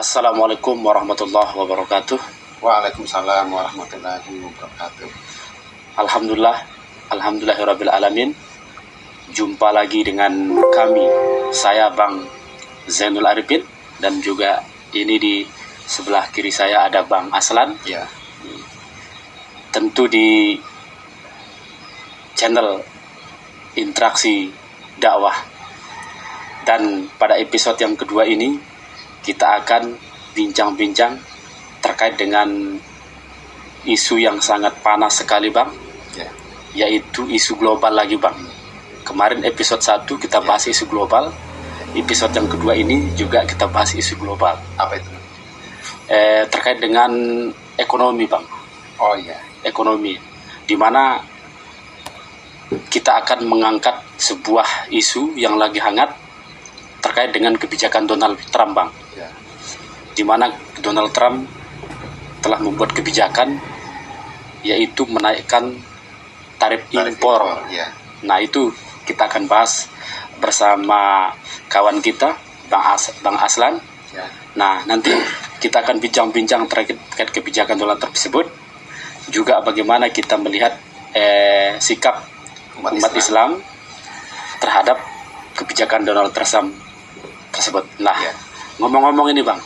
Assalamualaikum warahmatullahi wabarakatuh. Waalaikumsalam warahmatullahi wabarakatuh. Alhamdulillahirabbil alamin. Jumpa lagi dengan kami, saya Bang Zainul Arifin, dan juga ini di sebelah kiri saya ada Bang Aslan. Ya, Tentu di channel Interaksi Dakwah. Dan pada episode yang kedua ini kita akan bincang-bincang terkait dengan isu yang sangat panas sekali, Bang, ya, yaitu isu global lagi, Bang. Kemarin episode 1 kita bahas isu global, episode yang kedua ini juga kita bahas isu global. apa itu? Terkait dengan ekonomi, Bang. Oh iya, Ekonomi, di mana kita akan mengangkat sebuah isu yang lagi hangat terkait dengan kebijakan Donald Trump, Bang. ya, Di mana Donald Trump telah membuat kebijakan yaitu menaikkan tarif impor. Ya, Nah, itu kita akan bahas bersama kawan kita Bang Aslan. ya, Nah, nanti kita akan bincang-bincang terkait kebijakan Donald Trump tersebut, juga bagaimana kita melihat sikap umat Islam terhadap kebijakan Donald Trump tersebut. Nah, Ya. ngomong-ngomong ini, Bang,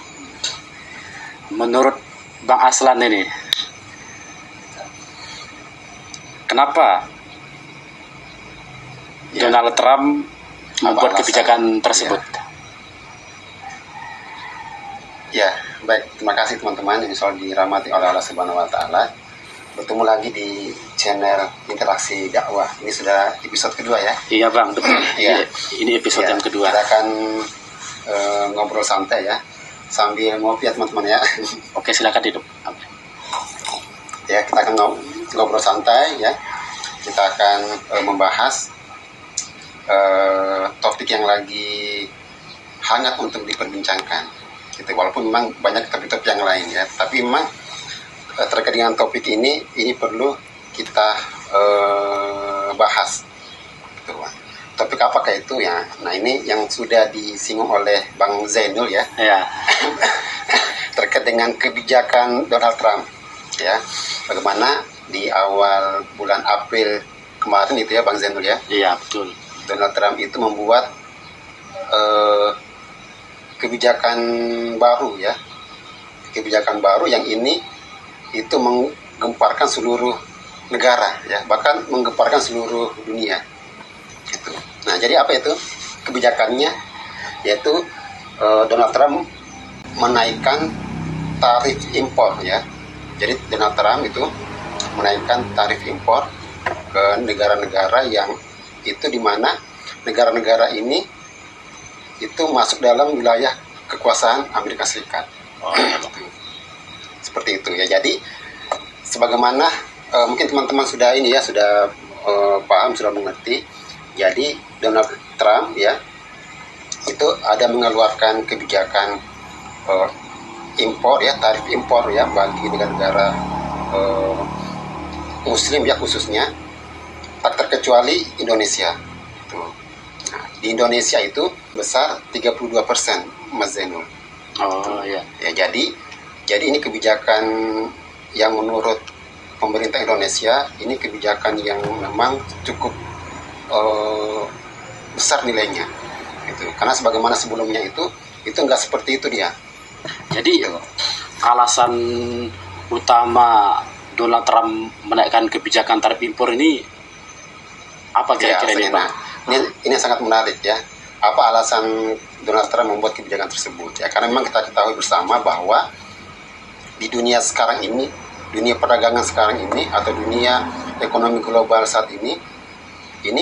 menurut Bang Aslan ini, kenapa Ya. Donald Trump membuat alasan? kebijakan tersebut? Ya, baik. Terima kasih teman-teman yang selalu dirahmati oleh Allah Subhanahu Wa Taala. Bertemu lagi di channel Interaksi Dakwah. Ini sudah episode kedua ya. Iya, Bang, betul. Iya. Ini episode Ya, yang kedua. Kita akan ngobrol santai ya, sambil ngopi ya teman-teman ya. Oke, silakan hidup. Ya, kita akan ngobrol santai ya. Kita akan membahas topik yang lagi hangat untuk diperbincangkan. Gitu. Walaupun memang banyak topik-topik yang lain ya, tapi memang terkait dengan topik ini perlu kita bahas. Gitu. Topik apakah itu ya? Nah, ini yang sudah disinggung oleh Bang Zainul ya, Ya, terkait dengan kebijakan Donald Trump ya. Bagaimana di awal bulan April kemarin itu ya Bang Zainul ya, iya, betul. Donald Trump itu membuat kebijakan baru ya, kebijakan baru yang ini itu menggemparkan seluruh negara ya, bahkan menggemparkan seluruh dunia gitu. Nah, jadi apa itu kebijakannya? Yaitu Donald Trump menaikkan tarif impor ya. Jadi Donald Trump itu menaikkan tarif impor ke negara-negara yang itu di mana negara-negara ini itu masuk dalam wilayah kekuasaan Amerika Serikat. Gitu. Seperti itu ya. Jadi sebagaimana mungkin teman-teman sudah ini ya, sudah paham, sudah mengerti. Jadi Donald Trump ya itu ada mengeluarkan kebijakan impor ya, tarif impor ya bagi negara-negara Muslim ya khususnya, tak terkecuali Indonesia. Tuh. Nah, di Indonesia itu besar 32%, Mas Zainul. Oh, iya. Ya, jadi ini kebijakan yang menurut pemerintah Indonesia, ini kebijakan yang memang cukup besar nilainya. Gitu. Karena sebagaimana sebelumnya itu nggak seperti itu dia. Jadi, alasan utama Donald Trump menaikkan kebijakan tarif impor ini apa kira-kira ini, Bang? Ini sangat menarik ya. Apa alasan Donald Trump membuat kebijakan tersebut? Ya, karena memang kita ketahui bersama bahwa di dunia sekarang ini, dunia perdagangan sekarang ini, atau dunia ekonomi global saat ini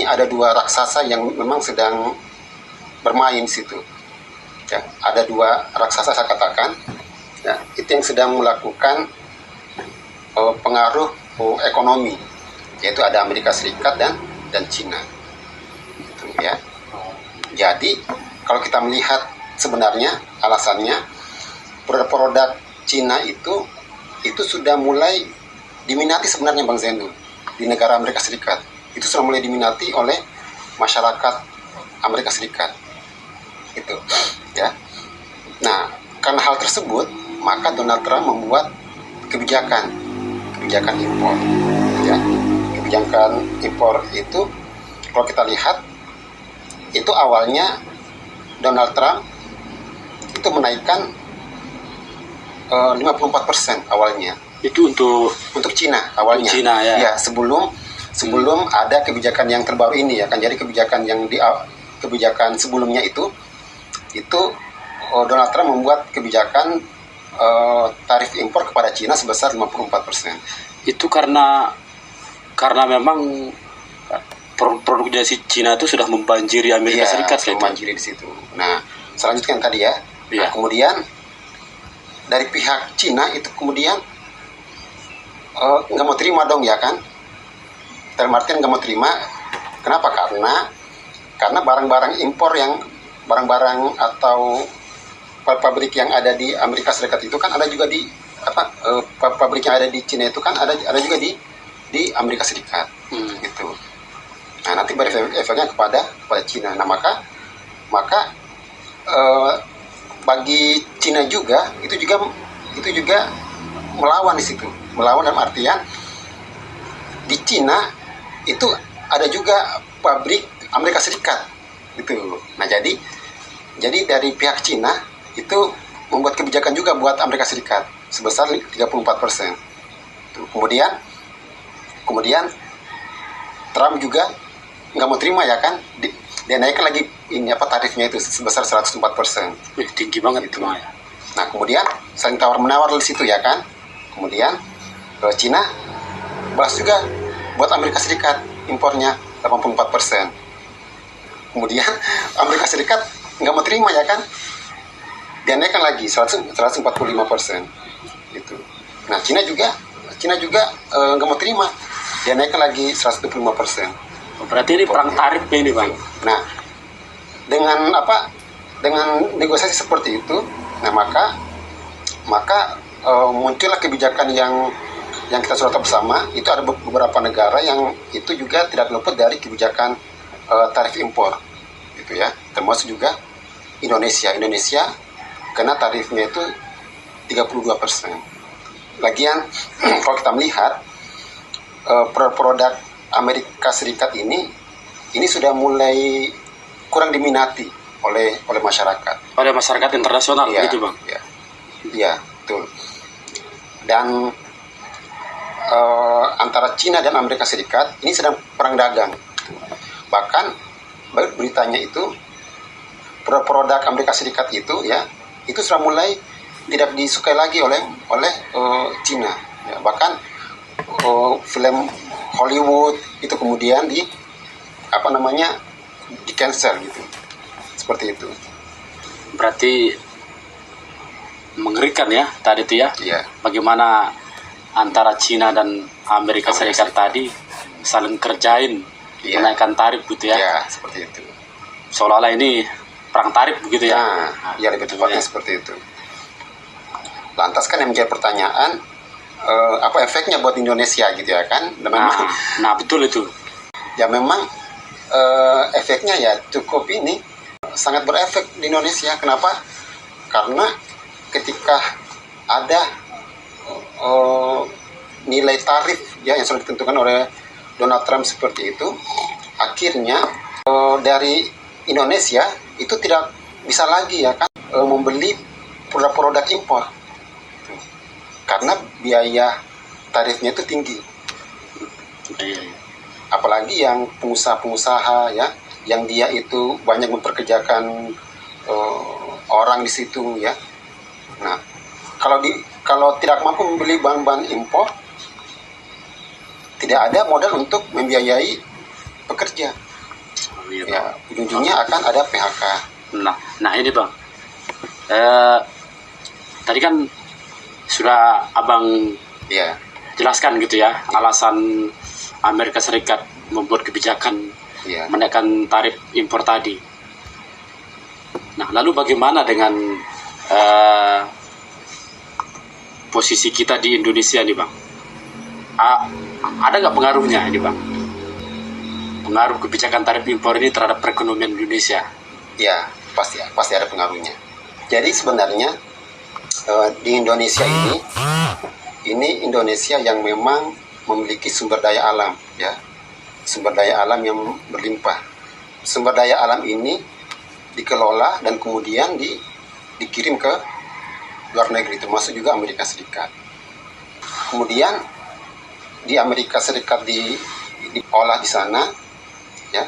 ada dua raksasa yang memang sedang bermain di situ. Ya, ada dua raksasa saya katakan, ya, itu yang sedang melakukan pengaruh ekonomi, yaitu ada Amerika Serikat dan Cina. Gitu, ya. Jadi kalau kita melihat sebenarnya alasannya produk Cina itu sudah mulai diminati sebenarnya Bang Zainul di negara Amerika Serikat. Itu sudah mulai diminati oleh masyarakat Amerika Serikat. Itu ya. Nah, karena hal tersebut, maka Donald Trump membuat kebijakan impor, ya. Kebijakan impor itu, kalau kita lihat, itu awalnya Donald Trump itu menaikkan 54% awalnya. Itu untuk Cina awalnya. Cina, ya. Ya, sebelum ada kebijakan yang terbaru ini, ya kan. Jadi kebijakan sebelumnya itu Donald Trump membuat kebijakan tarif impor kepada Cina sebesar 54%. Itu karena memang produk dari Cina itu sudah membanjiri Amerika Serikat, membanjiri di situ. Nah, selanjutnya tadi ya. Ya. Nah, kemudian dari pihak Cina itu kemudian nggak mau terima dong, ya kan? Dalam artian nggak mau terima. Kenapa? Karena barang-barang impor barang-barang atau pabrik yang ada di Amerika Serikat itu kan ada juga di pabrik yang ada di Cina itu kan ada juga di Amerika Serikat, gitu. Nah, nanti berefeknya kepada Cina. Nah, maka bagi Cina juga itu juga melawan di situ. Melawan dalam artian di Cina itu ada juga pabrik Amerika Serikat, gitu. Nah, jadi dari pihak Cina itu membuat kebijakan juga buat Amerika Serikat sebesar 34%. Kemudian Trump juga nggak mau terima, ya kan? Dia naikkan lagi tarifnya itu sebesar 104%. Tinggi banget itu, ya. Nah, kemudian saling tawar-menawar di situ, ya kan? Kemudian Cina balas juga buat Amerika Serikat impornya 84%. Kemudian Amerika Serikat nggak mau terima, ya kan? Dia naikkan lagi 145%. Gitu. Nah, Cina juga nggak mau terima. Dia naikkan lagi 125%. Berarti ini perang tarif ini, Bang. Nah, dengan negosiasi seperti itu, nah maka muncullah kebijakan yang kita sudah tahu bersama. Itu ada beberapa negara yang itu juga tidak luput dari kebijakan tarif impor, gitu ya. Termasuk juga Indonesia karena tarifnya itu 32%. Lagian kalau kita melihat produk Amerika Serikat ini sudah mulai kurang diminati oleh masyarakat. Oleh masyarakat internasional, ya, gitu, Bang. Ya, betul. Dan antara Cina dan Amerika Serikat ini sedang perang dagang. Bahkan beritanya itu produk Amerika Serikat itu sudah mulai tidak disukai lagi oleh Cina. Ya, bahkan film Hollywood itu kemudian di cancel, gitu. Seperti itu. Berarti mengerikan ya tadi itu, ya. Iya. Bagaimana antara Cina dan Amerika Serikat tadi saling kerjain menaikkan tarif, gitu ya. Iya, seperti itu. Seolah-olah ini perang tarif, begitu ya. Nah, ya lebih tepatnya seperti itu. Lantas kan yang menjadi pertanyaan, apa efeknya buat Indonesia, gitu ya kan? Nah, betul itu. Ya memang efeknya ya cukup sangat berefek di Indonesia. Kenapa? Karena ketika ada nilai tarif yang sudah ditentukan oleh Donald Trump seperti itu, akhirnya dari Indonesia itu tidak bisa lagi, ya kan, membeli produk-produk impor karena biaya tarifnya itu tinggi. Apalagi yang pengusaha-pengusaha, ya, yang dia itu banyak memperkerjakan orang di situ, ya. Nah, kalau tidak mampu membeli bahan-bahan impor, tidak ada modal untuk membiayai pekerja. Ya, ujung-ujungnya akan ada PHK. Nah ini, Bang. Tadi kan sudah Abang jelaskan, gitu ya, alasan Amerika Serikat membuat kebijakan menaikkan tarif impor tadi. Nah, lalu bagaimana dengan posisi kita di Indonesia nih, Bang? Ada nggak pengaruhnya ini, Bang? Pengaruh kebijakan tarif impor ini terhadap perekonomian Indonesia? Ya, pasti ada pengaruhnya. Jadi sebenarnya di Indonesia ini Indonesia yang memang memiliki sumber daya alam, ya, sumber daya alam yang berlimpah. Sumber daya alam ini dikelola dan kemudian dikirim ke luar negeri, termasuk juga Amerika Serikat. Kemudian di Amerika Serikat diolah di sana, ya,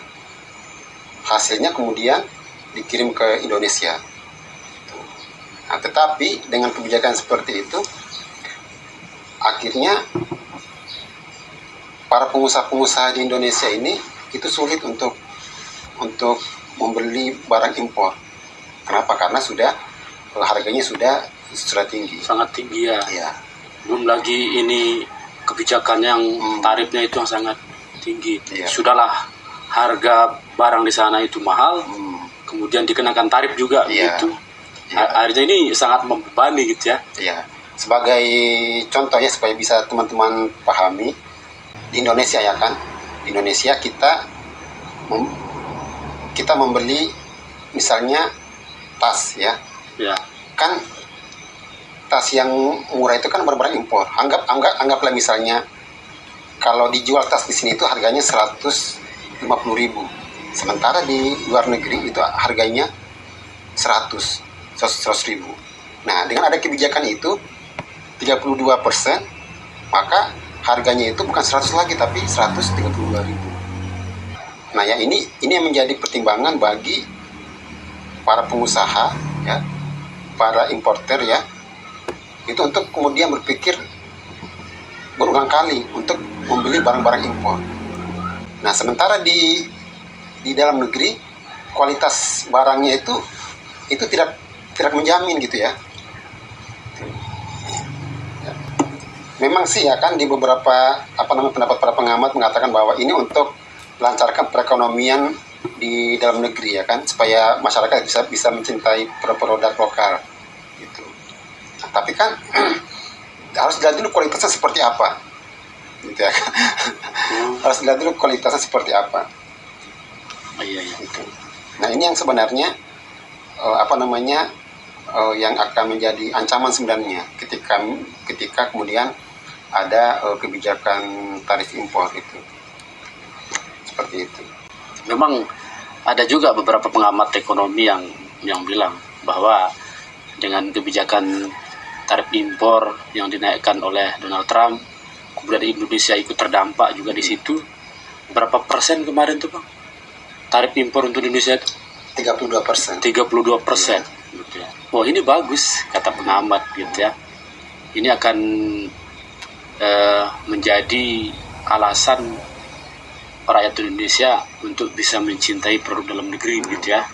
hasilnya kemudian dikirim ke Indonesia. Nah, tetapi dengan kebijakan seperti itu, akhirnya para pengusaha-pengusaha di Indonesia ini itu sulit untuk membeli barang impor. Kenapa? Karena harganya sudah tinggi. Sangat tinggi ya. Iya. Belum lagi ini kebijakan yang tarifnya itu yang sangat tinggi. Iya. Sudahlah harga barang di sana itu mahal, kemudian dikenakan tarif juga, Iya. gitu. Iya. Akhirnya ini sangat membebani gitu ya. Iya. Sebagai contoh ya, supaya bisa teman-teman pahami, di Indonesia ya kan, di Indonesia kita membeli misalnya tas, ya, Ya. kan tas yang murah itu kan barang-barang impor. Anggaplah misalnya kalau dijual tas di sini itu harganya 150.000, sementara di luar negeri itu harganya 100.000. Nah, dengan ada kebijakan itu 32%, maka harganya itu bukan 100 lagi tapi 132.000. Nah, ya ini yang menjadi pertimbangan bagi para pengusaha, ya, para importer, ya, itu untuk kemudian berpikir berulang kali untuk membeli barang-barang impor. Nah, sementara di dalam negeri kualitas barangnya itu tidak menjamin gitu ya. Memang sih ya kan, di beberapa pendapat para pengamat mengatakan bahwa ini untuk melancarkan perekonomian di dalam negeri, ya kan, supaya masyarakat bisa mencintai produk lokal gitu. Nah, tapi kan harus dilihat dulu kualitasnya seperti apa gitu ya kan. Harus dilihat dulu kualitasnya seperti apa. Iya. Gitu. Nah, ini yang sebenarnya yang akan menjadi ancaman sebenarnya ketika kemudian ada kebijakan tarif impor itu. Seperti itu. Memang ada juga beberapa pengamat ekonomi yang bilang bahwa dengan kebijakan tarif impor yang dinaikkan oleh Donald Trump, kemudian Indonesia ikut terdampak juga di situ. Berapa persen kemarin tuh, Bang? Tarif impor untuk Indonesia itu 32%. 32%. Gitu ya. Wah, ini bagus kata pengamat gitu ya. Ini akan menjadi alasan rakyat Indonesia untuk bisa mencintai produk dalam negeri gitu ya.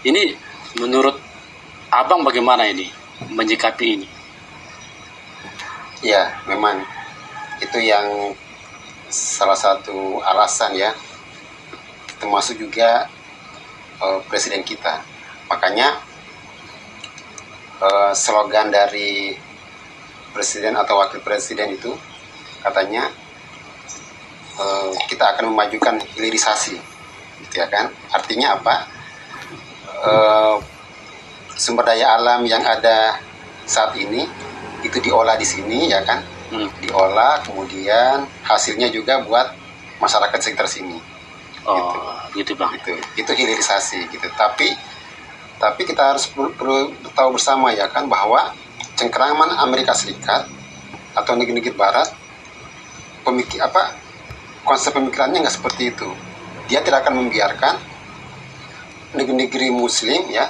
Ini menurut Abang bagaimana ini menyikapi ini? Ya, memang itu yang salah satu alasan ya, termasuk juga presiden kita. Makanya slogan dari presiden atau wakil presiden itu katanya kita akan memajukan hilirisasi, gitu ya kan? Artinya apa? Sumber daya alam yang ada saat ini itu diolah di sini, ya kan? Diolah, kemudian hasilnya juga buat masyarakat sekitar sini. Oh, gitu Bang. Itu hilirisasi, gitu. Tapi kita harus perlu tahu bersama ya kan, bahwa cengkeraman Amerika Serikat atau negeri-negeri Barat konsep pemikirannya nggak seperti itu. Dia tidak akan membiarkan negeri-negeri Muslim, ya,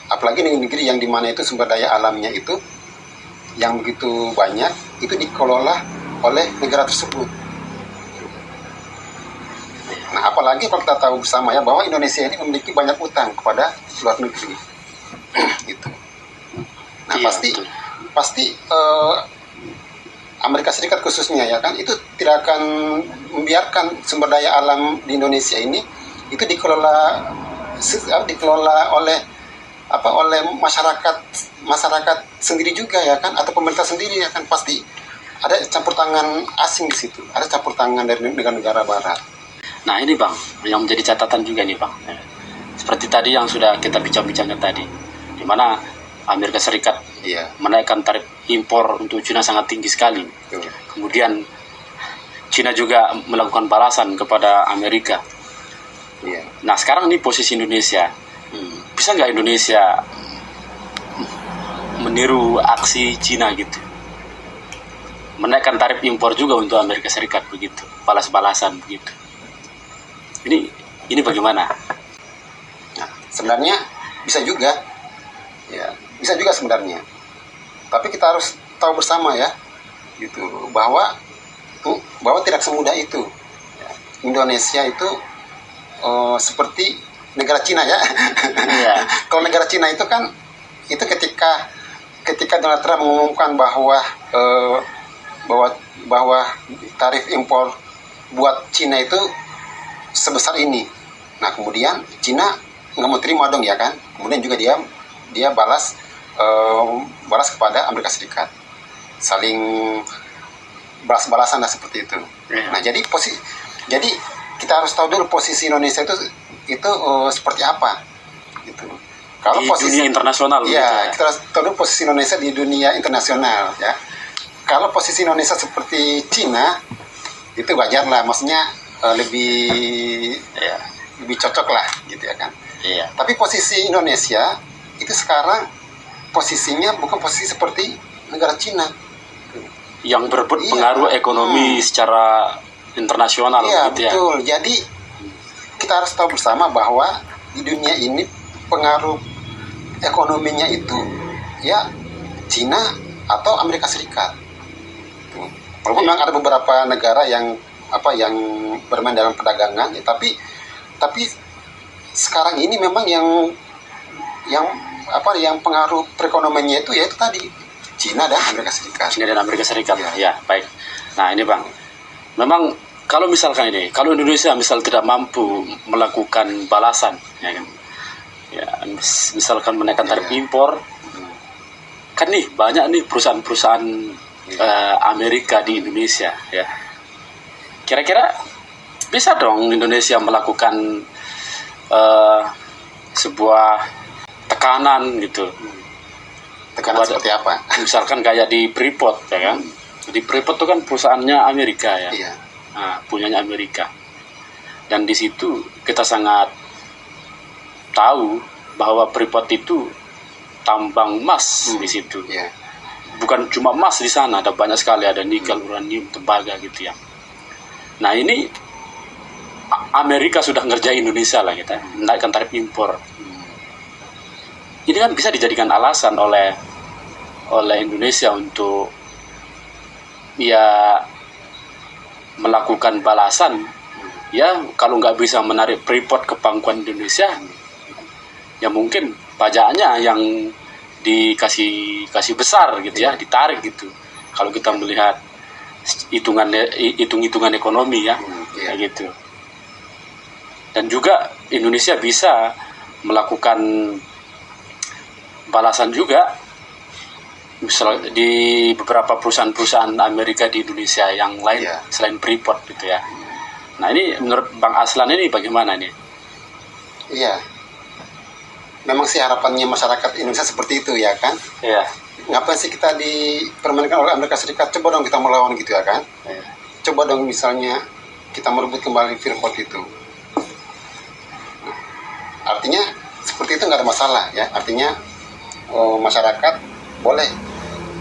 apalagi negeri-negeri yang dimana itu sumber daya alamnya itu yang begitu banyak, itu dikelola oleh negara tersebut. Nah, apalagi kalau kita tahu bersama ya bahwa Indonesia ini memiliki banyak utang kepada luar negeri, gitu. Nah, iya, pasti Amerika Serikat khususnya ya kan, itu tidak akan membiarkan sumber daya alam di Indonesia ini itu dikelola oleh masyarakat sendiri juga ya kan, atau pemerintah sendiri ya kan. Pasti ada campur tangan asing di situ, ada campur tangan dari negara-negara Barat. Nah, ini Bang, yang menjadi catatan juga nih Bang. Seperti tadi yang sudah kita bincang-bincangkan tadi, di mana Amerika Serikat Iya. menaikkan tarif impor untuk Cina sangat tinggi sekali. Betul. Kemudian Cina juga melakukan balasan kepada Amerika. Iya. Nah sekarang nih posisi Indonesia, bisa nggak Indonesia meniru aksi Cina gitu, menaikkan tarif impor juga untuk Amerika Serikat begitu, balas-balasan begitu. Ini bagaimana? Nah, sebenarnya bisa juga, ya bisa juga sebenarnya. Tapi kita harus tahu bersama ya, gitu, bahwa tidak semudah itu. Indonesia itu seperti negara Cina ya. Iya. Kalau negara Cina itu kan itu ketika Donald Trump mengumumkan bahwa tarif impor buat Cina itu sebesar ini. Nah kemudian Cina nggak mau terima dong ya kan. Kemudian juga dia balas kepada Amerika Serikat. Saling balas-balasan lah seperti itu. Yeah. Nah jadi kita harus tahu dulu posisi Indonesia itu seperti apa gitu. Kalau Di posisi dunia internasional gitu ya, ya. kita harus tahu dulu posisi Indonesia di dunia internasional ya. Kalau posisi Indonesia seperti Cina itu wajar lah, maksudnya lebih cocok lah gitu ya kan. Iya. Tapi posisi Indonesia itu sekarang posisinya bukan posisi seperti negara Cina. Yang Iya. berpengaruh ekonomi secara internasional Iya gitu ya. betul. Jadi kita harus tahu bersama bahwa di dunia ini pengaruh ekonominya itu ya Cina atau Amerika Serikat. Tuh. Walaupun memang ada beberapa negara yang bermain dalam perdagangan, ya, tapi sekarang ini memang yang pengaruh perekonomiannya itu yaitu tadi Cina dan Amerika Serikat. Cina dan Amerika Serikat. Iya. Ya, baik. Nah, ini Bang. Memang kalau misalkan kalau Indonesia misal tidak mampu melakukan balasan, ya kan? Ya, misalkan menaikkan tarif impor, kan nih banyak nih perusahaan-perusahaan Amerika di Indonesia, ya. Kira-kira bisa dong Indonesia melakukan sebuah tekanan gitu. Tekanan seperti apa? Misalkan kayak di Freeport, ya kan? Di Freeport itu kan perusahaannya Amerika ya. Iya. Nah, punyanya Amerika. Dan di situ kita sangat tahu bahwa Freeport itu tambang emas di situ. Iya. Bukan cuma emas di sana, ada banyak sekali, ada nikel, uranium, tembaga gitu ya. Nah, ini Amerika sudah ngerjain Indonesia lah kita, menaikkan tarif impor. Ini kan bisa dijadikan alasan oleh Indonesia untuk ya melakukan balasan. Ya kalau nggak bisa menarik Freeport ke pangkuan Indonesia, ya mungkin pajaknya yang dikasih besar gitu ya, ditarik gitu. Kalau kita melihat hitung-hitungan ekonomi ya, kayak gitu. Dan juga Indonesia bisa melakukan balasan juga, misal di beberapa perusahaan-perusahaan Amerika di Indonesia yang lain selain Freeport gitu ya. Nah ini menurut Bang Aslan ini bagaimana nih? Iya. Memang sih harapannya masyarakat Indonesia seperti itu ya kan? Iya. Ngapain sih kita dipermainkan oleh Amerika Serikat? Coba dong kita melawan gitu ya kan? Iya. Coba dong misalnya kita merebut kembali Freeport itu. Artinya seperti itu nggak ada masalah ya. Artinya masyarakat boleh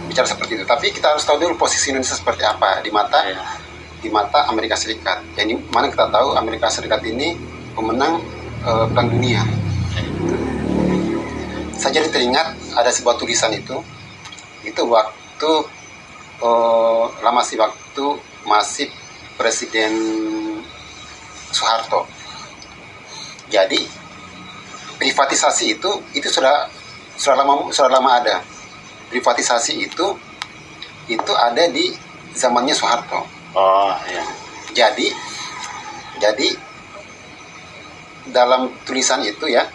bicara seperti itu. Tapi kita harus tahu dulu posisi Indonesia seperti apa di mata Amerika Serikat. Jadi mana kita tahu Amerika Serikat ini pemenang Perang Dunia. Saya jadi teringat ada sebuah tulisan itu waktu waktu masih Presiden Soeharto. Jadi privatisasi itu sudah lama ada. Privatisasi itu ada di zamannya Soeharto. Oh iya. Jadi dalam tulisan itu ya,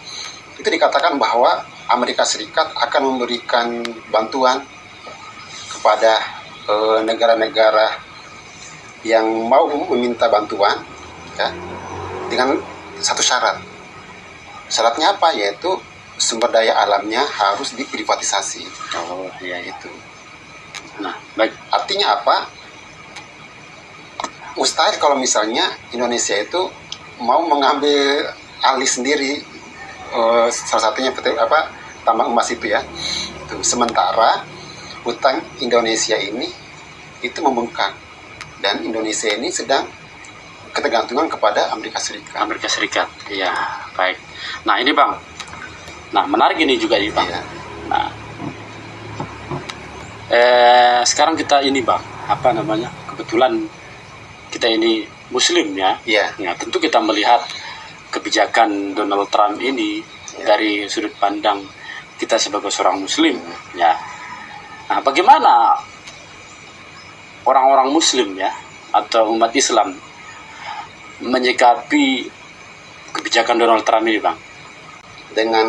itu dikatakan bahwa Amerika Serikat akan memberikan bantuan kepada negara-negara yang mau meminta bantuan ya, dengan satu syarat. Syaratnya apa? Yaitu sumber daya alamnya harus diprivatisasi. Oh iya itu. Nah baik. Artinya apa? Mustahil kalau misalnya Indonesia itu mau mengambil alih sendiri salah satunya tambang emas itu ya. Sementara hutang Indonesia ini itu membengkak dan Indonesia ini sedang ketergantungan kepada Amerika Serikat. Amerika Serikat, ya baik. Nah ini Bang, nah menarik ini juga ini Bang. Ya. Nah, sekarang kita ini Bang, apa namanya? Kebetulan kita ini Muslim ya. Ya. Ya tentu kita melihat kebijakan Donald Trump ini dari sudut pandang kita sebagai seorang Muslim, ya. Nah, bagaimana orang-orang Muslim ya atau umat Islam menyikapi kebijakan Donald Trump ini, Bang? Dengan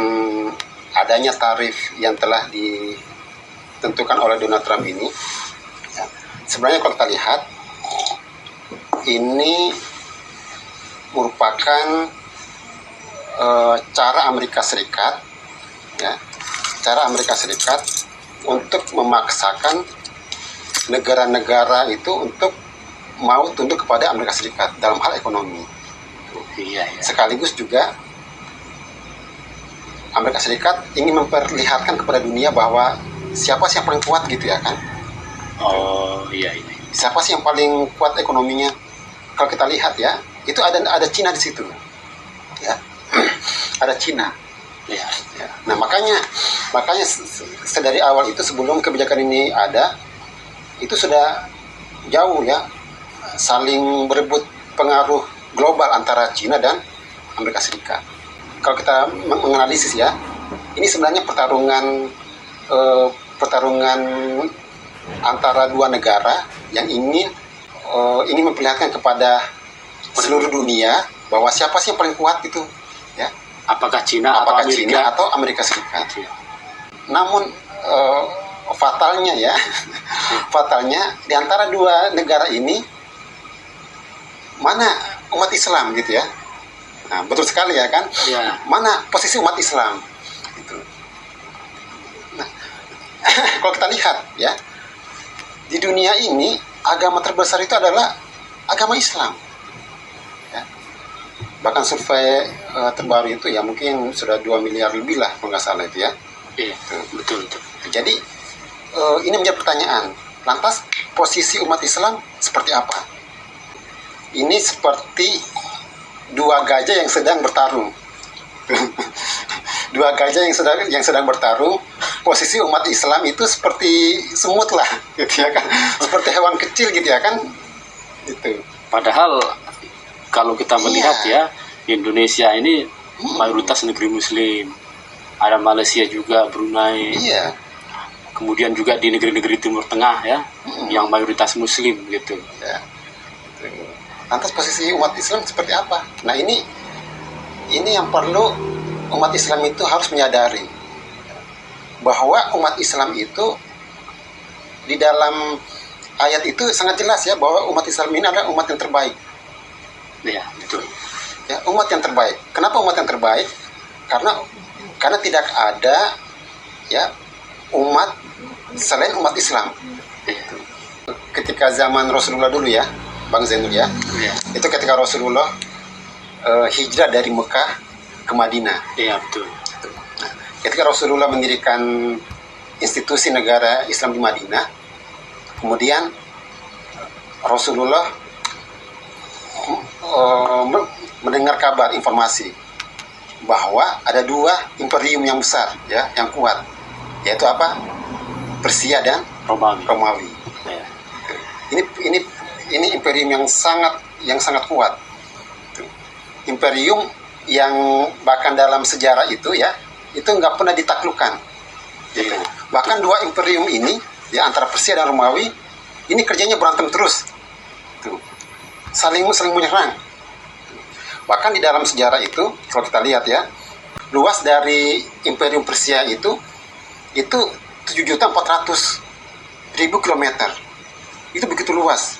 adanya tarif yang telah ditentukan oleh Donald Trump ini, ya, sebenarnya kalau kita lihat ini merupakan cara Amerika Serikat, ya, cara Amerika Serikat untuk memaksakan negara-negara itu untuk mau tunduk kepada Amerika Serikat dalam hal ekonomi. Iya, iya. Sekaligus juga Amerika Serikat ingin memperlihatkan kepada dunia bahwa siapa sih yang paling kuat gitu ya kan? Oh iya ini. Siapa sih yang paling kuat ekonominya? Kalau kita lihat ya, itu ada Cina di situ, ya, ada Cina. Ya. Ya. Nah makanya sedari awal itu sebelum kebijakan ini ada, itu sudah jauh ya saling berebut pengaruh global antara Cina dan Amerika Serikat. Kalau kita menganalisis ya, ini sebenarnya pertarungan antara dua negara yang ingin memperlihatkan kepada seluruh dunia bahwa siapa sih yang paling kuat itu, ya. Apakah Cina atau Amerika Serikat? Ya. Namun fatalnya ya, fatalnya di antara dua negara ini mana umat Islam gitu ya? Nah, betul sekali ya kan? Ya. Mana posisi umat Islam? Gitu. Nah, kalau kita lihat ya, di dunia ini agama terbesar itu adalah agama Islam. Ya. Bahkan survei terbaru itu ya mungkin sudah 2 miliar lebih lah kalau nggak salah itu ya. Iya, betul. Jadi ini menjadi pertanyaan. Lantas posisi umat Islam seperti apa? Ini seperti dua gajah yang sedang bertarung. Dua gajah yang sedang bertarung. Posisi umat Islam itu seperti semut lah, gitu ya kan? Seperti hewan kecil gitu ya kan? Gitu. Padahal kalau kita melihat ya, Indonesia ini mayoritas negeri Muslim. Ada Malaysia juga, Brunei. Iya. Kemudian juga di negeri-negeri Timur Tengah ya, yang mayoritas Muslim gitu. Ya. Lantas posisi umat Islam seperti apa? Nah ini yang perlu umat Islam itu harus menyadari bahwa umat Islam itu di dalam ayat itu sangat jelas ya bahwa umat Islam ini adalah umat yang terbaik. Iya, betul. Ya, umat yang terbaik. Kenapa umat yang terbaik? Karena tidak ada ya umat selain umat Islam. Ketika zaman Rasulullah dulu ya, Bang Zainul ya, itu ketika Rasulullah hijrah dari Mekah ke Madinah. Iya, betul. Nah, ketika Rasulullah mendirikan institusi negara Islam di Madinah, kemudian Rasulullah mendengar kabar, informasi bahwa ada dua imperium yang besar ya, yang kuat, yaitu apa? Persia dan Romawi. Ya. Ini imperium yang sangat kuat. Imperium yang bahkan dalam sejarah itu ya, itu nggak pernah ditaklukkan. Gitu. Bahkan dua imperium ini ya antara Persia dan Romawi ini kerjanya berantem terus. Tuh. Saling menyerang. Bahkan di dalam sejarah itu kalau kita lihat ya, luas dari imperium Persia itu 7.400.000 kilometer. Itu begitu luas.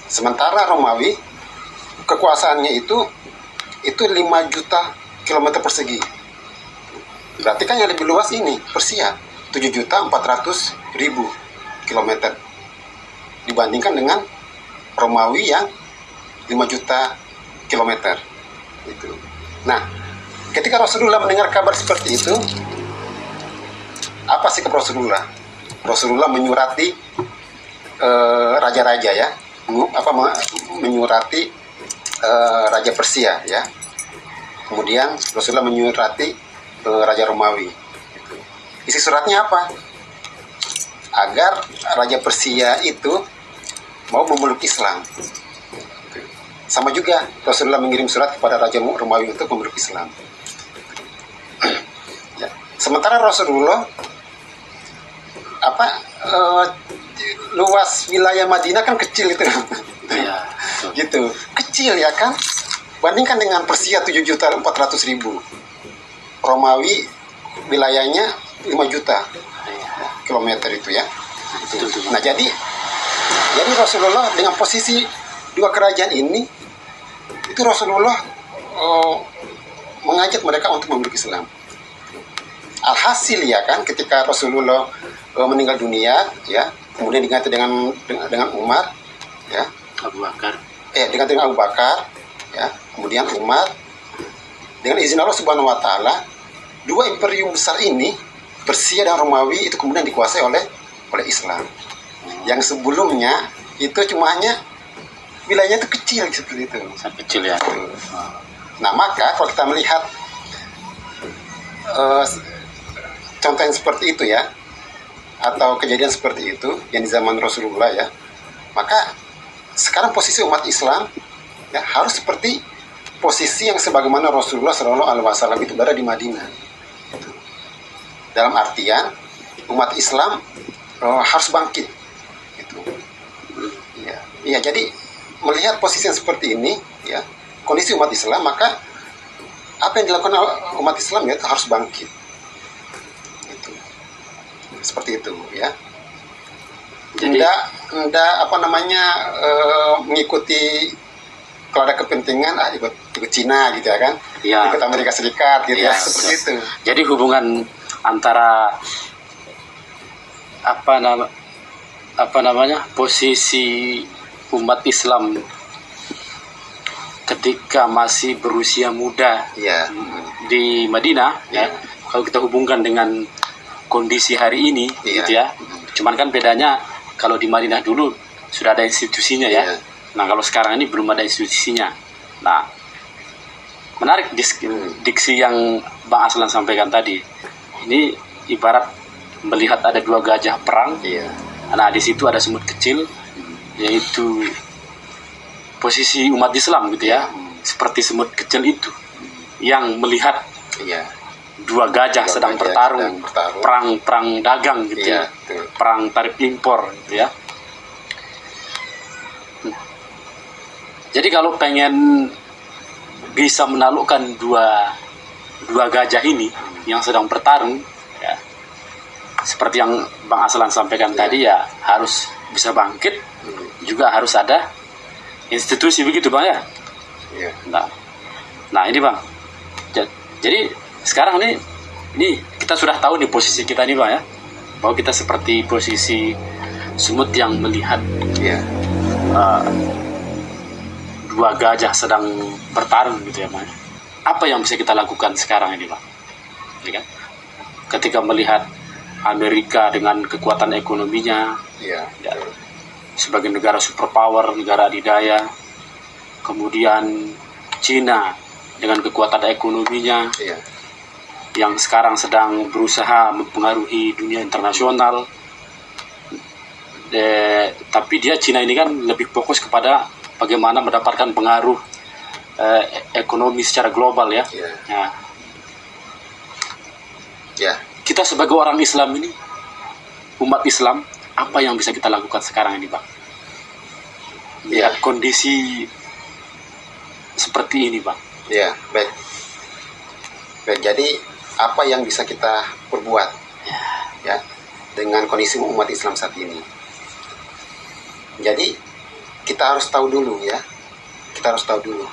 Sementara Romawi kekuasaannya itu 5 juta kilometer persegi. Berarti kan yang lebih luas ini Persia, 7.400.000 kilometer dibandingkan dengan Romawi yang 5 juta kilometer. Itu. Nah, ketika Rasulullah mendengar kabar seperti itu, apa sikap Rasulullah? Rasulullah menyurati raja-raja ya, menyurati raja Persia ya. Kemudian Rasulullah menyurati raja Romawi. Isi suratnya apa? Agar raja Persia itu mau memeluk Islam. Sama juga Rasulullah mengirim surat kepada raja Romawi untuk memeluk Islam. Ya. Sementara Rasulullah luas wilayah Madinah kan kecil itu. Ya. Gitu. Kecil ya kan? Bandingkan dengan Persia 7.400.000. Romawi wilayahnya 5 juta kilometer itu ya. Nah, jadi Rasulullah dengan posisi dua kerajaan ini, itu Rasulullah mengajak mereka untuk memeluk Islam. Alhasil ya kan, ketika Rasulullah meninggal dunia ya, kemudian diganti dengan Umar ya, dengan Abu Bakar ya, kemudian Umar, dengan izin Allah Subhanahu wa taala, dua imperium besar ini, Persia dan Romawi, itu kemudian dikuasai oleh Islam. Yang sebelumnya itu cuma hanya wilayahnya itu kecil seperti itu. Sangat kecil ya. Nah, maka kalau kita melihat contoh yang seperti itu ya, atau kejadian seperti itu yang di zaman Rasulullah ya, maka sekarang posisi umat Islam ya harus seperti posisi yang sebagaimana Rasulullah SAW itu berada di Madinah. Dalam artian umat Islam harus bangkit. Gitu. Ya, jadi melihat posisi yang seperti ini, ya, kondisi umat Islam, maka apa yang dilakukan umat Islam ya itu harus bangkit. Gitu. Seperti itu, ya. Jadi enggak mengikuti kalau ada kepentingan ikut Cina gitu ya kan, ya, ikut Amerika Serikat gitu ya, seperti itu. Jadi hubungan antara posisi umat Islam ketika masih berusia muda di Madinah ya, kalau kita hubungkan dengan kondisi hari ini gitu ya, cuman kan bedanya kalau di Madinah dulu sudah ada institusinya ya. Nah, kalau sekarang ini belum ada institusinya. Nah, menarik diksi yang Bang Aslan sampaikan tadi. Ini ibarat melihat ada dua gajah perang. Nah, di situ ada semut kecil, yaitu posisi umat Islam gitu ya. Seperti semut kecil itu yang melihat dua gajah sedang bertarung, perang dagang gitu ya. Perang tarif impor gitu ya. Jadi kalau pengen bisa menaklukkan dua gajah ini yang sedang bertarung, ya, seperti yang Bang Aslan sampaikan tadi ya, harus bisa bangkit, juga harus ada institusi begitu Bang ya. Nah ini Bang, jadi sekarang ini kita sudah tahu nih posisi kita nih Bang ya, bahwa kita seperti posisi semut yang melihat dua gajah sedang bertarung gitu ya Bang. Apa yang bisa kita lakukan sekarang ini Bang? Ya kan? Ketika melihat Amerika dengan kekuatan ekonominya, sebagai negara superpower, negara adidaya, kemudian Cina dengan kekuatan ekonominya, yang sekarang sedang berusaha mempengaruhi dunia internasional, tapi Cina ini kan lebih fokus kepada bagaimana mendapatkan pengaruh ekonomi secara global ya. Kita sebagai orang Islam ini, umat Islam, apa yang bisa kita lakukan sekarang ini Bang? Lihat kondisi seperti ini Bang. Baik. Jadi apa yang bisa kita perbuat ya dengan kondisi umat Islam saat ini? Jadi kita harus tahu dulu ya,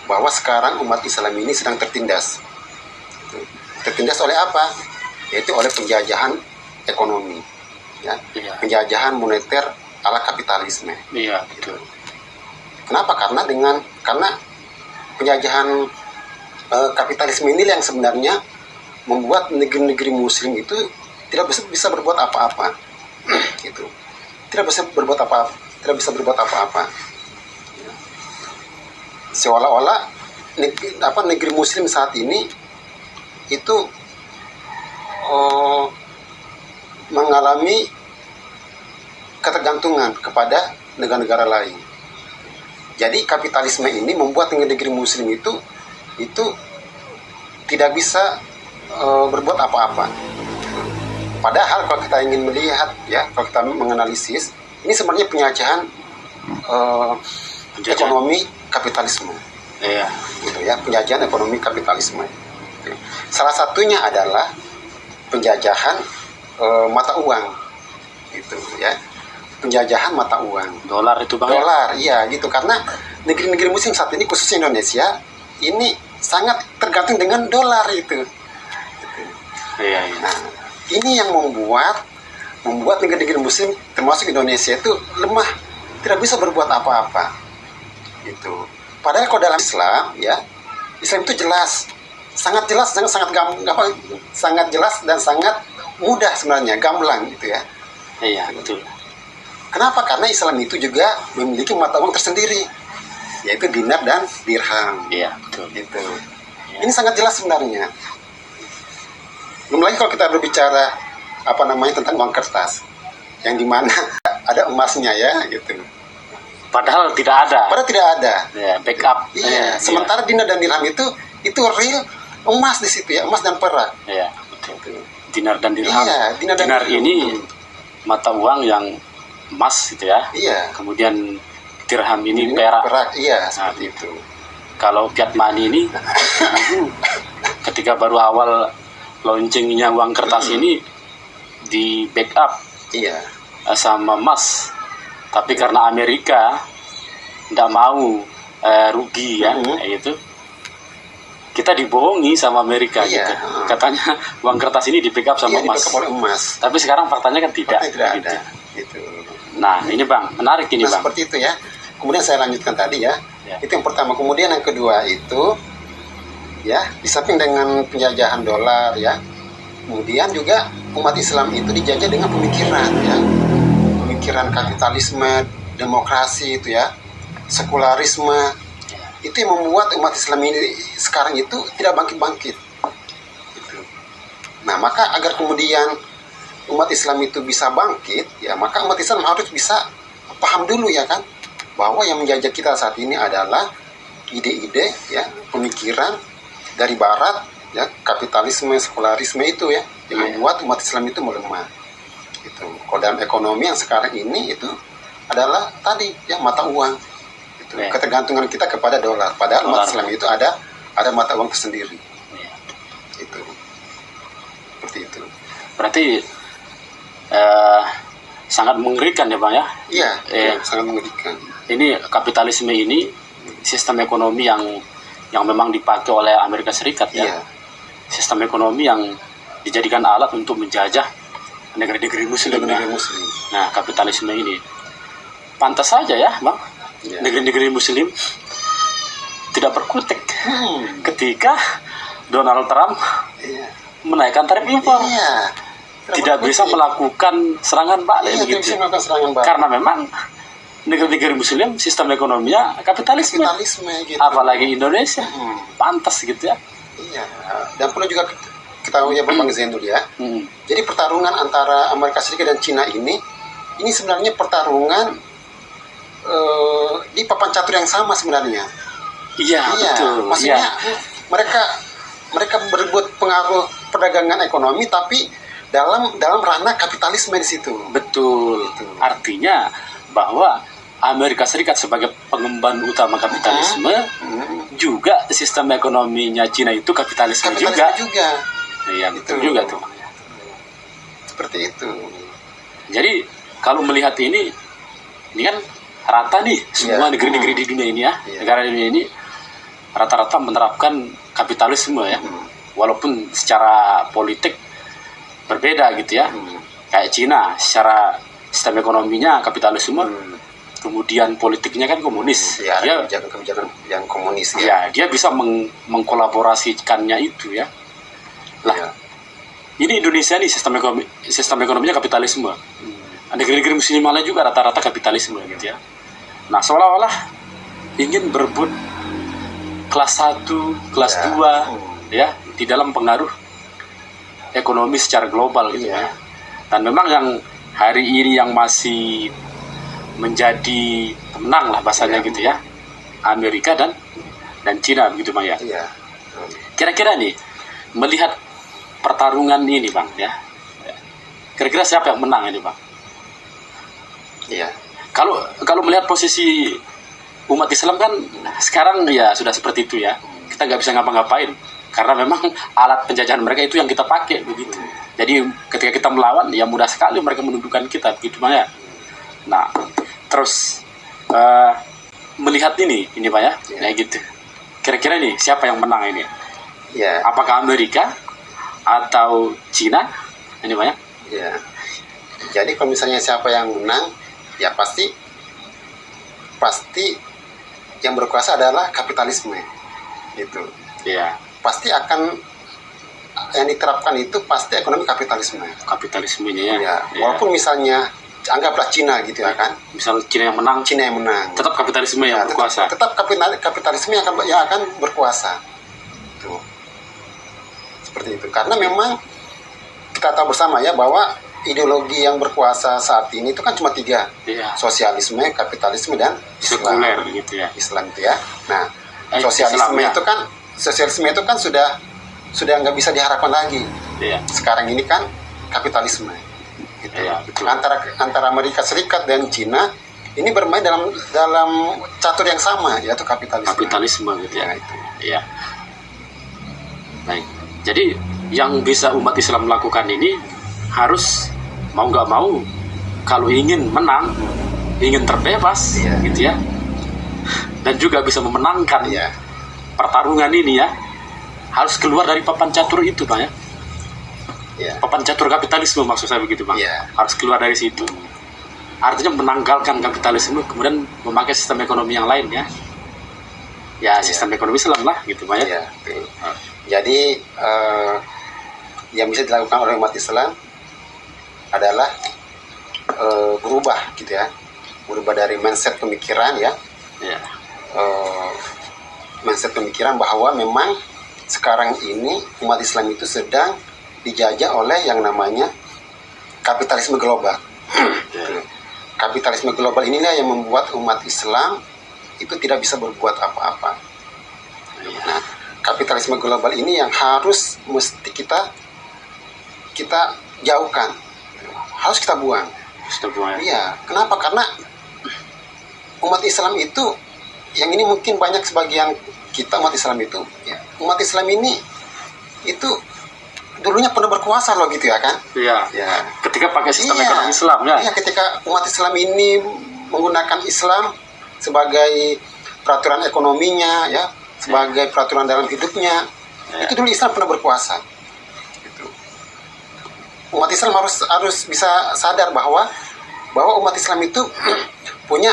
bahwa sekarang umat Islam ini sedang tertindas. Tertindas oleh apa? yaitu oleh penjajahan ekonomi, ya, Iya. penjajahan moneter ala kapitalisme. Iya, betul. Kenapa? Karena penjajahan kapitalisme ini yang sebenarnya membuat negeri-negeri Muslim itu tidak bisa berbuat apa-apa, gitu. Tidak bisa berbuat apa-apa. Seolah-olah negeri Muslim saat ini itu mengalami ketergantungan kepada negara-negara lain. Jadi kapitalisme ini membuat negeri Muslim itu tidak bisa berbuat apa-apa. Padahal kalau kita ingin melihat, ya, kalau kita menganalisis, ini sebenarnya penjajahan ekonomi kapitalisme. Iya. Gitu ya, penjajahan ekonomi kapitalisme. Salah satunya adalah penjajahan mata uang, gitu ya. Penjajahan mata uang. Dolar itu Bang. Dolar, iya gitu. Karena negeri-negeri Muslim saat ini, khususnya Indonesia, ini sangat tergantung dengan dolar itu. Iya, iya. Nah, ini yang membuat negeri-negeri Muslim termasuk Indonesia itu lemah, tidak bisa berbuat apa-apa. Gitu. Padahal kalau dalam Islam, ya, Islam itu jelas, sangat jelas, sangat jelas dan sangat mudah sebenarnya, gamblang gitu ya. Iya, betul. Kenapa? Karena Islam itu juga memiliki mata uang tersendiri, yaitu dinar dan dirham. Iya, betul. Gitu. Ini sangat jelas sebenarnya. Belum lagi kalau kita berbicara tentang uang kertas, yang dimana ada emasnya, ya, gitu. Padahal tidak ada. Padahal tidak ada. Ya, backup. Iya. Sementara dinar dan dirham itu real emas di situ, ya, emas dan perak. Iya, betul. Dinar dan dirham. Iya, dinar dan dirham. ini mata uang yang emas gitu ya. Iya. Kemudian dirham ini perak. Perak, iya, seperti itu. Kalau fiat money ini ketika baru awal launchingnya uang kertas ini di backup Iya. sama emas. Tapi karena Amerika tidak mau rugi ya, itu kita dibohongi sama Amerika Iya. gitu. Katanya uang kertas ini di backup sama Iya, emas. di-backup oleh emas. Tapi sekarang faktanya kan tidak. Tidak gitu. ada. Gitu. Nah, ini Bang, menarik ini Nah, Bang. seperti itu ya. Kemudian saya lanjutkan tadi ya. Ya. Itu yang pertama. Kemudian yang kedua itu, ya, di samping dengan penjajahan dolar, ya, kemudian juga umat Islam itu dijajah dengan pemikiran, ya, pemikiran kapitalisme, demokrasi itu ya, sekularisme. Itu yang membuat umat Islam ini sekarang itu tidak bangkit-bangkit. Gitu. Nah, maka agar kemudian umat Islam itu bisa bangkit, ya, maka umat Islam harus bisa paham dulu, ya kan, bahwa yang menjajah kita saat ini adalah ide-ide, ya, pemikiran dari Barat, ya, kapitalisme, sekularisme itu, ya, yang membuat umat Islam itu melemah. Gitu. Kalau dalam ekonomi yang sekarang ini itu adalah tadi, ya, mata uang. Gitu. Ketergantungan kita kepada dolar. Padahal umat Islam itu ada mata uang tersendiri. Itu. Seperti itu. Berarti sangat mengerikan ya Bang ya. Iya, sangat mengerikan. Ini kapitalisme ini sistem ekonomi yang memang dipakai oleh Amerika Serikat ya. Iya. Sistem ekonomi yang dijadikan alat untuk menjajah negeri-negeri Muslim. Negeri Muslim. Nah, kapitalisme ini pantas saja ya Bang. Iya. Negeri-negeri Muslim tidak berkutik ketika Donald Trump menaikkan tarif impor. Iya. Tidak bisa melakukan serangan balik Tidak gitu. bisa melakukan serangan balik. Karena memang negeri-negeri Muslim sistem ekonominya kapitalisme. Gitu. Apalagi Indonesia pantas gitu ya. Iya. Dan perlu juga ketahui ya Bang Zainul ya. Jadi pertarungan antara Amerika Serikat dan Cina ini sebenarnya pertarungan di papan catur yang sama sebenarnya. Iya, betul. Maksudnya mereka berebut pengaruh perdagangan ekonomi tapi dalam ranah kapitalisme di situ. Betul. Artinya bahwa Amerika Serikat sebagai pengemban utama kapitalisme juga sistem ekonominya Cina itu kapitalisme juga. Iya, betul juga tuh. Seperti itu. Jadi kalau melihat ini kan rata nih semua negeri-negeri di dunia ini ya, negara di dunia ini rata-rata menerapkan kapitalisme ya. Walaupun secara politik berbeda gitu ya. Kayak Cina secara sistem ekonominya kapitalisme, kemudian politiknya kan komunis. Ya, Dia kebijakan yang komunis ya. ya dia bisa mengkolaborasikannya itu ya. Lah, Ya. ini Indonesia nih sistem ekonominya kapitalisme. Negeri-negeri muslim lain juga rata-rata kapitalisme gitu ya. Nah, seolah-olah ingin berebut kelas 1, kelas Ya. 2 ya di dalam pengaruh ekonomi secara global gitu Iya. ya. Dan memang yang hari ini yang masih menjadi pemenang lah bahasanya Iya. gitu ya, Amerika dan Cina begitu Bang ya. Iya. Kira-kira nih melihat pertarungan ini Bang ya, kira-kira siapa yang menang ini Bang? Iya. Kalau melihat posisi umat Islam kan sekarang ya sudah seperti itu ya, kita nggak bisa ngapa-ngapain karena memang alat penjajahan mereka itu yang kita pakai begitu. Jadi ketika kita melawan ya mudah sekali mereka menundukkan kita begitu Bang ya. Nah terus melihat ini Pak ya, kayak gitu. Kira-kira nih siapa yang menang ini? Iya. Apakah Amerika atau Cina? Ini Pak ya? Iya. Jadi kalau misalnya siapa yang menang, ya pasti yang berkuasa adalah kapitalisme, gitu. Iya. Pasti akan yang diterapkan itu pasti ekonomi kapitalisme. Kapitalismenya ya. Ya, Iya. walaupun misalnya anggaplah Cina gitu ya kan, Misal Cina yang menang, Cina yang menang. tetap kapitalisme yang Ya, berkuasa. tetap kapitalisme yang akan berkuasa. Tuh. Seperti itu. Karena memang kita tahu bersama ya bahwa ideologi yang berkuasa saat ini itu kan cuma 3. Iya. Sosialisme, kapitalisme, dan Sekuler Islam. gitu ya. Islam itu ya. Nah, Islam, ya. sosialisme itu kan sudah nggak bisa diharapkan lagi. Iya. Sekarang ini kan kapitalisme. Gitu. Iya, betul. Antara Amerika Serikat dan Cina ini bermain dalam catur yang sama, yaitu kapitalisme. Kapitalisme gitu ya. Ya, itu. Iya. Baik. Jadi yang bisa umat Islam lakukan ini harus mau nggak mau, kalau ingin menang, ingin terbebas, Iya. gitu ya, dan juga bisa memenangkan Iya. pertarungan ini ya, harus keluar dari papan catur itu Bang ya. Iya. Papan catur kapitalisme maksud saya begitu Bang. Iya. Harus keluar dari situ. Artinya menanggalkan kapitalisme, kemudian memakai sistem ekonomi yang lain ya. Ya sistem ekonomi Islam lah gitu Bang ya. Iya, betul. Jadi yang bisa dilakukan oleh umat Islam adalah berubah gitu ya, berubah dari mindset pemikiran ya, Iya. mindset pemikiran bahwa memang sekarang ini umat Islam itu sedang dijajah oleh yang namanya kapitalisme global. Kapitalisme global inilah yang membuat umat Islam itu tidak bisa berbuat apa-apa. Nah, kapitalisme global ini yang mesti kita jauhkan, harus kita buang. Sebuah Iya, kenapa? Karena umat Islam itu, yang ini mungkin banyak sebagian kita umat Islam itu, ya, umat Islam ini itu dulunya pernah berkuasa loh gitu ya kan? Iya. Ya. Ketika pakai sistem Iya. ekonomi Islam ya. Iya, ketika umat Islam ini menggunakan Islam sebagai peraturan ekonominya, ya, sebagai peraturan dalam hidupnya, itu dulu Islam pernah berkuasa. Gitu. Umat Islam harus bisa sadar bahwa umat Islam itu punya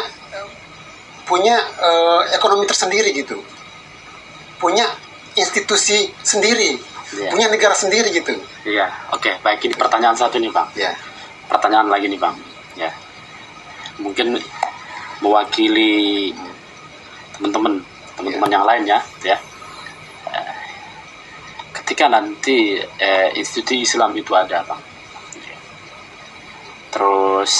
ekonomi tersendiri gitu, punya institusi sendiri, Iya. punya negara sendiri gitu. Iya. Oke, baik, ini pertanyaan satu nih Bang. Ya, Pertanyaan lagi nih Bang. Ya. Mungkin mewakili teman-teman yang lain ya. Ketika nanti institusi Islam itu ada Bang. Terus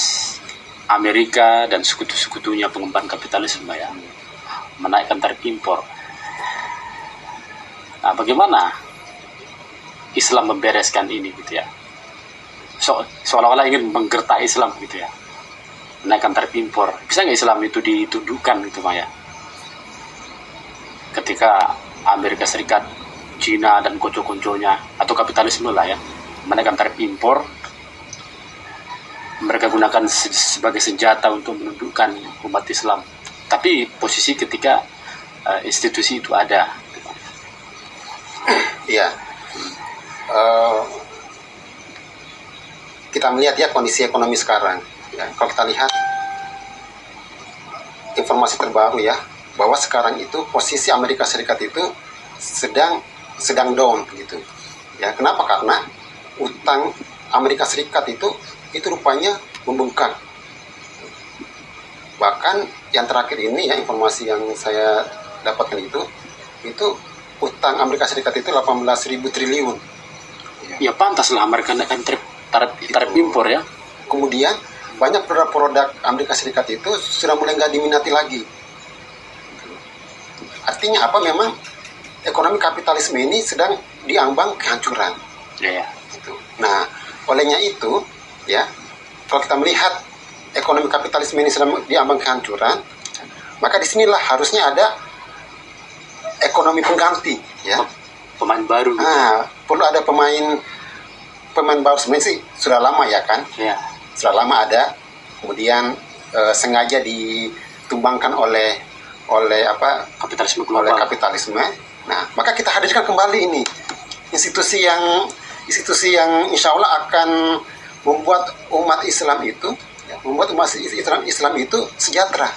Amerika dan sekutu-sekutunya pengemban kapitalisme ya, menaikkan tarif impor. Nah, bagaimana Islam membereskan ini gitu ya? Seolah-olah ingin menggertak Islam gitu ya, menaikkan tarif impor. Bisa nggak Islam itu ditundukkan gitu Pak ya? Ketika Amerika Serikat, Cina dan konco-konconya atau kapitalisme lah ya, menaikkan tarif impor, mereka gunakan sebagai senjata untuk menundukkan umat Islam. Tapi posisi ketika institusi itu ada. iya. kita melihat ya kondisi ekonomi sekarang, ya, kalau kita lihat informasi terbaru ya, bahwa sekarang itu posisi Amerika Serikat itu sedang down gitu. Ya, kenapa? Karena utang Amerika Serikat itu rupanya membengkak. Bahkan yang terakhir ini ya, informasi yang saya dapatkan itu utang Amerika Serikat itu 18.000 triliun. Ya pantas lah Amerika naikkan tarif impor ya. Kemudian banyak produk-produk Amerika Serikat itu sudah mulai nggak diminati lagi. Artinya apa? Memang ekonomi kapitalisme ini sedang diambang kehancuran. Ya. Gitu. Nah, olehnya itu ya, kalau kita melihat ekonomi kapitalisme ini sedang diambang kehancuran, maka disinilah harusnya ada ekonomi pengganti ya. Pemain baru gitu. Nah, perlu ada pemain baru. Sebenarnya sih sudah lama ya kan. Ya. Sudah lama ada, kemudian sengaja ditumbangkan oleh Kapitalisme oleh global. kapitalisme. Nah, maka kita hadirkan kembali ini institusi yang insya Allah akan membuat umat Islam itu sejahtera.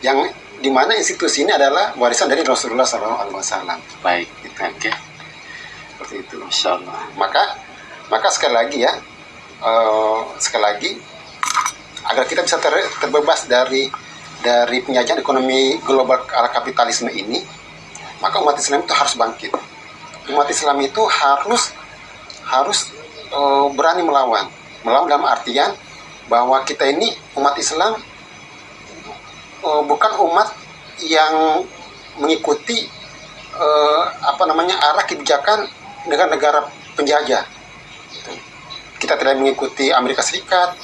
Yang dimana institusi ini adalah warisan dari Rasulullah SAW. Baik. Oke. Seperti itu. Masya Allah. Maka sekali lagi ya, agar kita bisa terbebas dari penjajahan ekonomi global ala kapitalisme ini, maka umat Islam itu harus bangkit. Umat Islam itu harus berani melawan dalam artian bahwa kita ini umat Islam bukan umat yang mengikuti arah kebijakan negara-negara penjajah. Kita tidak mengikuti Amerika Serikat,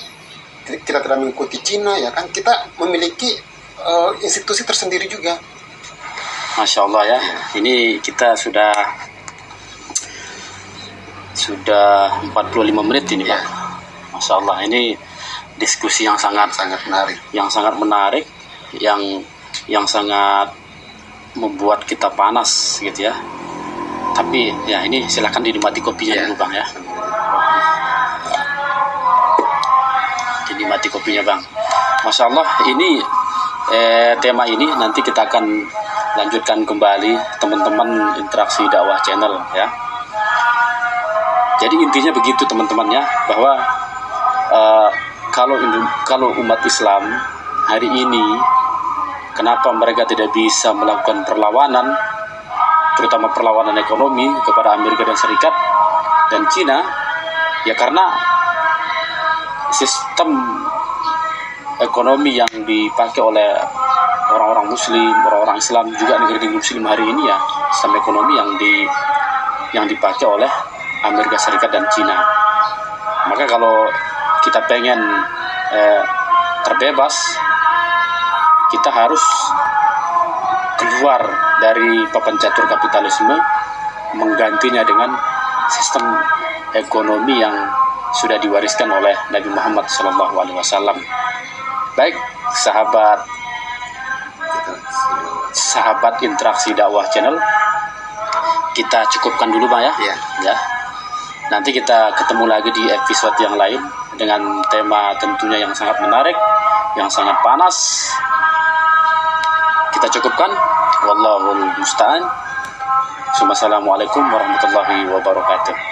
kita tidak mengikuti Cina, ya kan? Kita memiliki institusi tersendiri juga. Masya Allah ya. Ini kita sudah 45 menit ini, Ya. Pak. Masya Allah, ini diskusi yang sangat Menarik. menarik, yang sangat membuat kita panas gitu ya. Tapi ya ini silakan dinikmati kopinya Ya. dulu Bang ya. Dinikmati kopinya Bang. Masya Allah, ini tema ini nanti kita akan lanjutkan kembali teman-teman Interaksi Dakwah Channel ya. Jadi intinya begitu teman-teman ya, bahwa kalau umat Islam hari ini kenapa mereka tidak bisa melakukan perlawanan, terutama perlawanan ekonomi kepada Amerika dan Serikat dan Cina, ya karena sistem ekonomi yang dipakai oleh orang-orang Muslim, orang-orang Islam, juga negeri Muslim hari ini ya, sistem ekonomi yang dipakai oleh Amerika Serikat dan Cina. Maka kalau kita pengen terbebas, kita harus keluar dari papan catur kapitalisme, menggantinya dengan sistem ekonomi yang sudah diwariskan oleh Nabi Muhammad SAW. Baik, sahabat Interaksi Dakwah Channel, kita cukupkan dulu Bang ya. Iya. Ya. Nanti kita ketemu lagi di episode yang lain dengan tema tentunya yang sangat menarik, yang sangat panas. Kita cukupkan. Wallahul musta'an. Assalamualaikum warahmatullahi wabarakatuh.